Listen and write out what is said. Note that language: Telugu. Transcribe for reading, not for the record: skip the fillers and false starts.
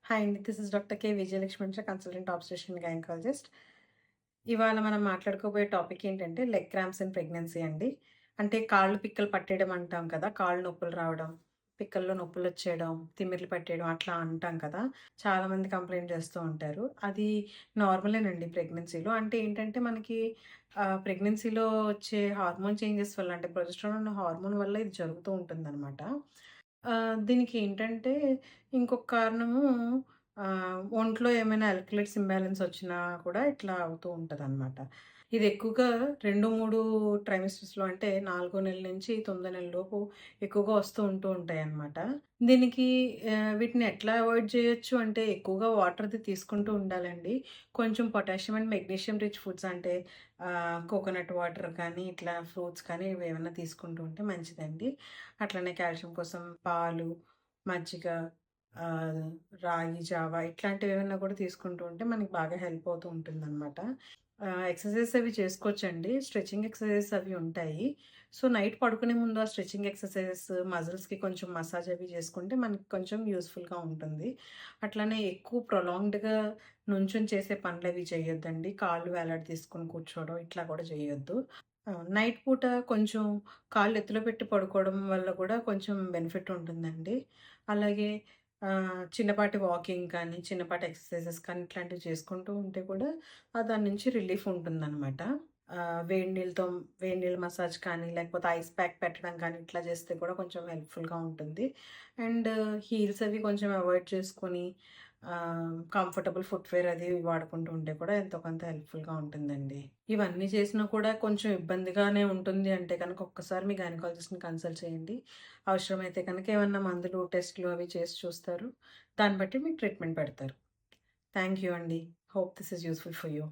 హాయ్ అండి. This is doctor K. Vijayalakshmi consultant obstetrician gynaecologist. ఇవాళ మనం మాట్లాడుకోబోయే టాపిక్ ఏంటంటే లెగ్ క్రాంప్స్ ఇన్ ప్రెగ్నెన్సీ అండి. అంటే కాళ్ళు పిక్కలు పట్టేయడం అంటాం కదా! కాళ్ళు నొప్పులు రావడం, పిక్కల్లో నొప్పులొచ్చేయడం, తిమ్మిర్లు పట్టేయడం అట్లా అంటాం కదా! చాలామంది కంప్లెయింట్ చేస్తూ ఉంటారు. అది నార్మలేనండి ప్రెగ్నెన్సీలో. అంటే ఏంటంటే మనకి ప్రెగ్నెన్సీలో వచ్చే హార్మోన్ చేంజెస్ వల్ల అంటే ప్రొజెస్టెరాన్ అనే హార్మోన్ వల్ల ఇది జరుగుతూ ఉంటుందనమాట. దీనికి ఏంటంటే ఇంకొక కారణము ఒంట్లో ఏమైనా ఎలక్ట్రోలైట్స్ ఇంబాలెన్స్ వచ్చినా కూడా ఇట్లా అవుతూ ఉంటదనమాట. ఇది ఎక్కువగా 2, 3 ట్రైమెస్టర్స్‌లో అంటే 4 నెల నుంచి 9 నెలల లోపు ఎక్కువగా ఉంటూ ఉంటాయన్నమాట. దీనికి వీటిని ఎట్లా అవాయిడ్ చేయొచ్చు అంటే ఎక్కువగా వాటర్‌ది తీసుకుంటూ ఉండాలండి. కొంచెం potassium and magnesium rich foods అంటే కోకోనట్ వాటర్ కానీ, ఇట్లా ఫ్రూట్స్ కానీ ఇవేమన్నా తీసుకుంటూ ఉంటే మంచిదండి. అట్లనే కాల్షియం కోసం పాలు, మజ్జిగ, ఆహ్, రాగి జావా ఇట్లాంటివేమన్నా కూడా తీసుకుంటూ ఉంటే మనకి బాగా హెల్ప్ అవుతూ ఉంటుందనమాట. ఎక్సర్‌సైజెస్ అవి చేసుకోవచ్చండి. స్ట్రెచింగ్ ఎక్సర్‌సైజెస్ అవి ఉంటాయి. సో, నైట్ పడుకునే ముందు ఆ స్ట్రెచింగ్ ఎక్సర్‌సైజెస్ మజిల్స్‌కి కొంచెం మసాజ్ అవి చేసుకుంటే మనకి కొంచెం యూజ్‌ఫుల్‌గా ఉంటుంది. అట్లనే ఎక్కువ ప్రొలాంగ్డ్‌గా నుంచొని చేసే పనులవి చేయొద్దండి. కాళ్ళు వేలాడదీసుకొని కూర్చోవడం ఇట్లా కూడా చేయొద్దు. నైట్ పూట కొంచెం కాళ్ళు ఎత్తులో పెట్టి పడుకోవడం వల్ల కూడా కొంచెం బెనిఫిట్ ఉంటుందండి. అలాగే చిన్నపాటి వాకింగ్ కానీ, చిన్నపాటి ఎక్సర్‌సైజెస్ కానీ ఇట్లాంటివి చేసుకుంటూ ఉంటే కూడా దాని నుంచి రిలీఫ్ ఉంటుందనమాట. వేడి నీళ్ళతో వేడి నీళ్ళ మసాజ్ కానీ, లేకపోతే ఐస్ ప్యాక్ పెట్టడం కానీ ఇట్లా చేస్తే కూడా కొంచెం హెల్ప్‌ఫుల్‌గా ఉంటుంది. అండ్ హీల్స్ అవి కొంచెం అవాయిడ్ చేసుకొని కంఫర్టబుల్ ఫుట్‌వేర్ అది వాడుకుంటూ ఉంటే కూడా ఎంతో కొంత హెల్ప్‌ఫుల్‌గా ఉంటుందండి. ఇవన్నీ చేసినా కూడా కొంచెం ఇబ్బందిగానే ఉంటుంది అంటే గనక ఒక్కసారి మీ గైనకాలజిస్ట్‌ని కన్సల్ట్ చేయండి. అవసరమైతే కనుక ఏమన్నా మందులు, టెస్ట్‌లు అవి చేసి చూస్తారు. దాన్ని బట్టి మీకు ట్రీట్మెంట్ పెడతారు. థాంక్ యూ అండి. Hope this is useful for you.